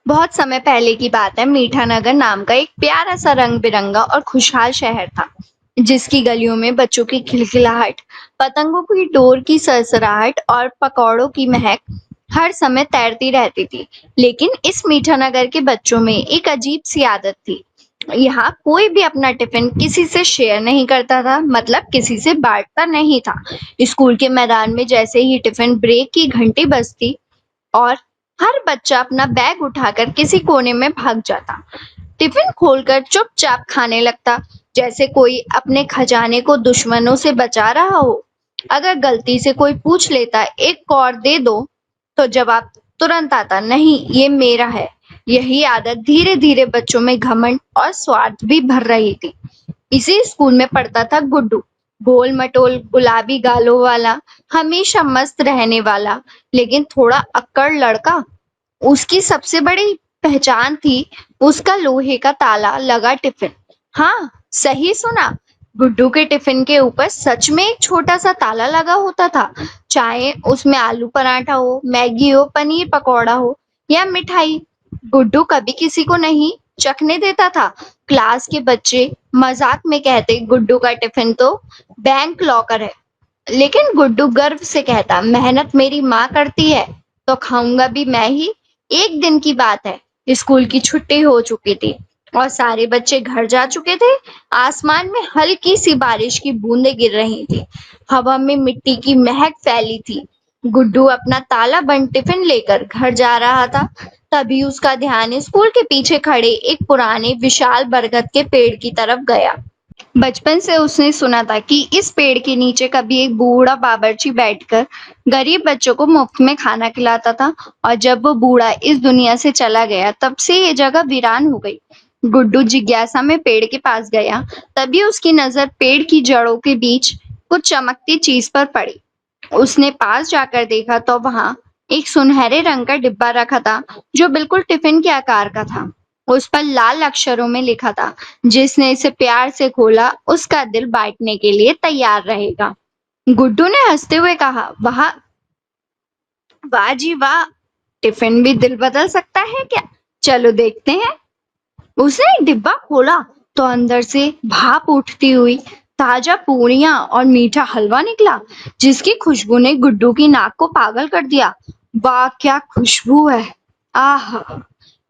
बहुत समय पहले की बात है। मीठानगर नाम का एक प्यारा सा रंग बिरंगा और खुशहाल शहर था, जिसकी गलियों में बच्चों की खिलखिलाहट, पतंगों की डोर की सरसराहट और पकौड़ों की महक हर समय तैरती रहती थी। लेकिन इस मीठानगर के बच्चों में एक अजीब सी आदत थी। यहाँ कोई भी अपना टिफिन किसी से शेयर नहीं करता था, मतलब किसी से बांटता नहीं था। स्कूल के मैदान में जैसे ही टिफिन ब्रेक की घंटी बजती और हर बच्चा अपना बैग उठाकर किसी कोने में भाग जाता, टिफिन खोलकर चुपचाप खाने लगता, जैसे कोई अपने खजाने को दुश्मनों से बचा रहा हो। अगर गलती से कोई पूछ लेता एक और दे दो, तो जवाब तुरंत आता, नहीं ये मेरा है। यही आदत धीरे धीरे बच्चों में घमंड और स्वार्थ भी भर रही थी। इसी स्कूल में पढ़ता था गुड्डू, गोल मटोल गुलाबी गालों वाला, हमेशा मस्त रहने वाला, लेकिन थोड़ा अक्कड़ लड़का। उसकी सबसे बड़ी पहचान थी उसका लोहे का ताला लगा टिफिन। हाँ, सही सुना। गुड्डू के टिफिन के ऊपर सच में एक छोटा सा ताला लगा होता था। चाहे उसमें आलू पराठा हो, मैगी हो, पनीर पकौड़ा हो या मिठाई, गुड्डू कभी किसी को नहीं चखने देता था। क्लास के बच्चे मजाक में कहते, गुड्डू का टिफिन तो बैंक लॉकर है, लेकिन गुड्डू गर्व से कहता, मेहनत मेरी माँ करती है तो खाऊंगा भी मैं ही। एक दिन की बात है, स्कूल की छुट्टी हो चुकी थी और सारे बच्चे घर जा चुके थे। आसमान में हल्की सी बारिश की बूंदें गिर रही थी, हवा में मिट्टी की महक फैली थी। गुड्डू अपना ताला बंद टिफिन लेकर घर जा रहा था। तभी उसका ध्यान स्कूल के पीछे खड़े एक पुराने विशाल बरगद के पेड़ की तरफ गया। बचपन से उसने सुना था कि इस पेड़ के नीचे कभी एक बूढ़ा बावर्ची बैठकर गरीब बच्चों को मुफ्त में खाना खिलाता था, और जब वो बूढ़ा इस दुनिया से चला गया, तब से ये जगह वीरान हो गई। गुड्डू जिज्ञासा में पेड़ के पास गया। तभी उसकी नजर पेड़ की जड़ों के बीच कुछ चमकती चीज पर पड़ी। उसने पास जाकर देखा तो वहां एक सुनहरे रंग का डिब्बा रखा था, जो बिल्कुल टिफिन के आकार का था। उस पर लाल अक्षरों में लिखा था, जिसने इसे प्यार से खोला उसका दिल बांटने के लिए तैयार रहेगा। गुड्डू ने हंसते हुए कहा, वाह, वाह जी वाह, टिफिन भी दिल बदल सकता है क्या? चलो देखते हैं। उसने डिब्बा खोला तो अंदर से भाप उठती हुई ताजा पूरियां और मीठा हलवा निकला, जिसकी खुशबू ने गुड्डू की नाक को पागल कर दिया। वाह क्या खुशबू है! आह!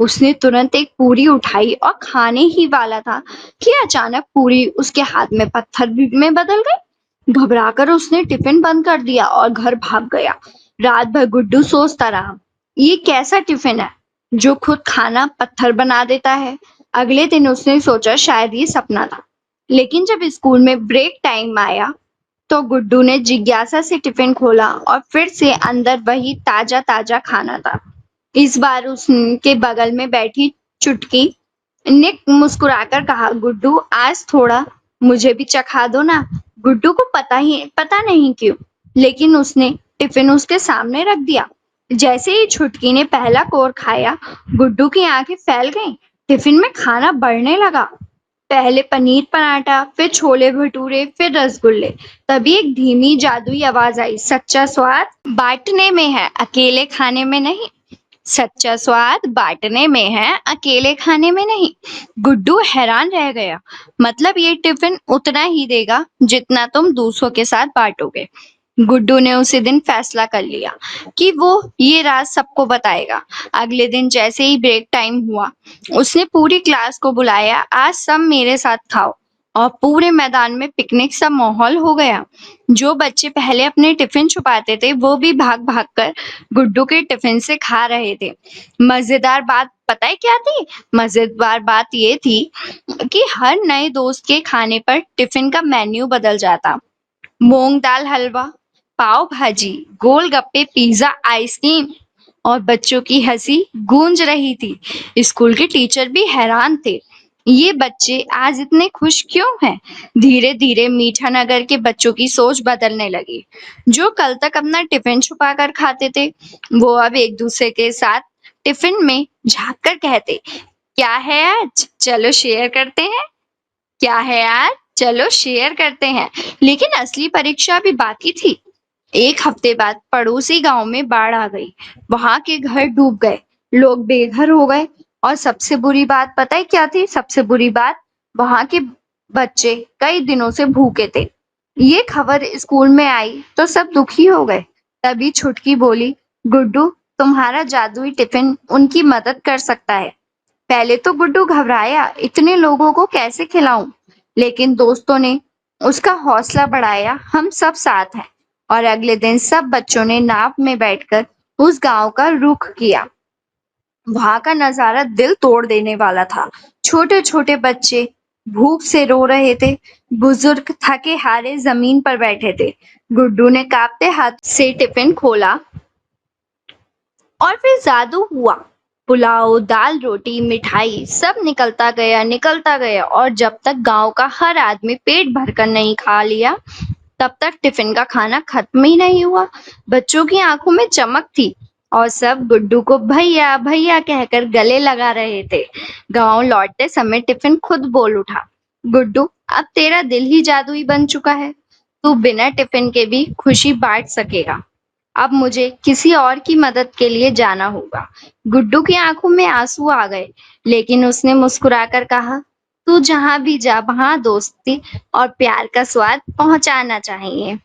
उसने तुरंत एक पूरी उठाई और खाने ही वाला था कि अचानक पूरी उसके हाथ में पत्थर में बदल गई। घबराकर उसने टिफिन बंद कर दिया और घर भाग गया। रात भर गुड्डू सोचता रहा, ये कैसा टिफिन है जो खुद खाना पत्थर बना देता है। अगले दिन उसने सोचा शायद ये सपना था। लेकिन जब स्कूल में ब्रेक टाइम आया, तो गुड्डू ने जिज्ञासा से टिफिन खोला और फिर से अंदर वही ताजा ताजा खाना था। इस बार उसके बगल में बैठी चुटकी ने मुस्कुराकर कहा, गुड्डू आज थोड़ा मुझे भी चखा दो ना। गुड्डू को पता नहीं क्यों, लेकिन उसने टिफिन उसके सामने रख दिया। जैसे ही छुटकी ने पहला कोर खाया, गुड्डू की आंखें फैल गईं। टिफिन में खाना बढ़ने लगा। पहले पनीर पराठा, फिर छोले भटूरे, फिर रसगुल्ले। तभी एक धीमी जादुई आवाज आई, सच्चा स्वाद बांटने में है, अकेले खाने में नहीं। सच्चा स्वाद बांटने में है, अकेले खाने में नहीं। गुड्डू हैरान रह गया। मतलब ये टिफिन उतना ही देगा जितना तुम दूसरों के साथ बांटोगे। गुड्डू ने उसी दिन फैसला कर लिया कि वो ये राज सबको बताएगा। अगले दिन जैसे ही ब्रेक टाइम हुआ, उसने पूरी क्लास को बुलाया, आज सब मेरे साथ खाओ। और पूरे मैदान में पिकनिक सा माहौल हो गया। जो बच्चे पहले अपने टिफिन छुपाते थे, वो भी भाग भाग कर गुड्डू के टिफिन से खा रहे थे। मजेदार बात पता है क्या थी? मजेदार बात ये थी कि हर नए दोस्त के खाने पर टिफिन का मेन्यू बदल जाता। मूंग दाल हलवा, पाव भाजी, गोलगप्पे, पिज्जा, आइसक्रीम, और बच्चों की हंसी गूंज रही थी। स्कूल के टीचर भी हैरान थे, ये बच्चे आज इतने खुश क्यों हैं? धीरे धीरे मीठा नगर के बच्चों की सोच बदलने लगी। जो कल तक अपना टिफिन छुपा कर खाते थे, वो अब एक दूसरे के साथ टिफिन में झांक कर कहते, क्या है आज, चलो शेयर करते हैं। क्या है यार, चलो शेयर करते हैं। लेकिन असली परीक्षा भी बाकी थी। एक हफ्ते बाद पड़ोसी गांव में बाढ़ आ गई। वहां के घर डूब गए, लोग बेघर हो गए और सबसे बुरी बात पता है क्या थी? सबसे बुरी बात, वहां के बच्चे कई दिनों से भूखे थे। ये खबर स्कूल में आई तो सब दुखी हो गए। तभी छुटकी बोली, गुड्डू, तुम्हारा जादुई टिफिन उनकी मदद कर सकता है। पहले तो गुड्डू घबराया, इतने लोगों को कैसे खिलाऊं? लेकिन दोस्तों ने उसका हौसला बढ़ाया, हम सब साथ हैं। और अगले दिन सब बच्चों ने नाव में बैठकर उस गांव का रुख किया। वहां का नजारा दिल तोड़ देने वाला था। छोटे छोटे बच्चे भूख से रो रहे थे, बुजुर्ग थके हारे जमीन पर बैठे थे। गुड्डू ने कांपते हाथ से टिफिन खोला और फिर जादू हुआ। पुलाव, दाल, रोटी, मिठाई सब निकलता गया और जब तक गांव का हर आदमी पेट भरकर नहीं खा लिया, तब तक टिफिन का खाना खत्म ही नहीं हुआ। बच्चों की आंखों में चमक थी और सब गुड्डू को भैया भैया कहकर गले लगा रहे थे। गांव लौटते समय टिफिन खुद बोल उठा, गुड्डू, अब तेरा दिल ही जादुई बन चुका है। तू बिना टिफिन के भी खुशी बांट सकेगा। अब मुझे किसी और की मदद के लिए जाना होगा। गुड्डू की आंखों में आंसू आ गए, लेकिन उसने मुस्कुराकर कहा, तू जहां भी जा वहां दोस्ती और प्यार का स्वाद पहुंचाना चाहिए।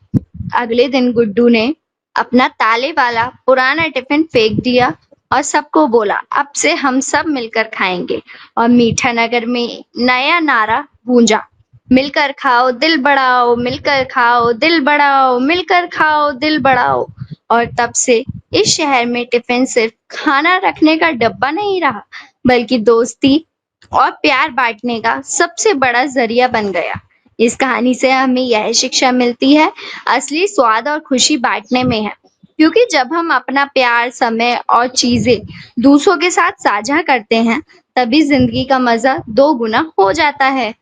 अगले दिन गुड्डू ने अपना ताले वाला पुराना टिफिन फेंक दिया और सबको बोला, अब से हम सब मिलकर खाएंगे। और मीठा नगर में नया नारा गूंजा, मिलकर खाओ दिल बढ़ाओ, मिलकर खाओ दिल बढ़ाओ, मिलकर खाओ दिल बढ़ाओ। और तब से इस शहर में टिफिन सिर्फ खाना रखने का डब्बा नहीं रहा, बल्कि दोस्ती और प्यार बांटने का सबसे बड़ा जरिया बन गया। इस कहानी से हमें यह शिक्षा मिलती है, असली स्वाद और खुशी बांटने में है। क्योंकि जब हम अपना प्यार, समय और चीजें दूसरों के साथ साझा करते हैं, तभी जिंदगी का मजा दो गुना हो जाता है।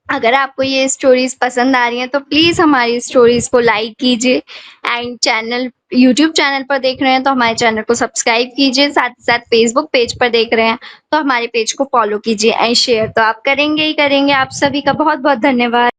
अगर आपको ये स्टोरीज पसंद आ रही हैं तो प्लीज हमारी स्टोरीज को लाइक कीजिए एंड चैनल यूट्यूब चैनल पर देख रहे हैं तो हमारे चैनल को सब्सक्राइब कीजिए। साथ ही साथ फेसबुक पेज पर देख रहे हैं तो हमारे पेज को फॉलो कीजिए एंड शेयर तो आप करेंगे ही करेंगे। आप सभी का बहुत बहुत धन्यवाद।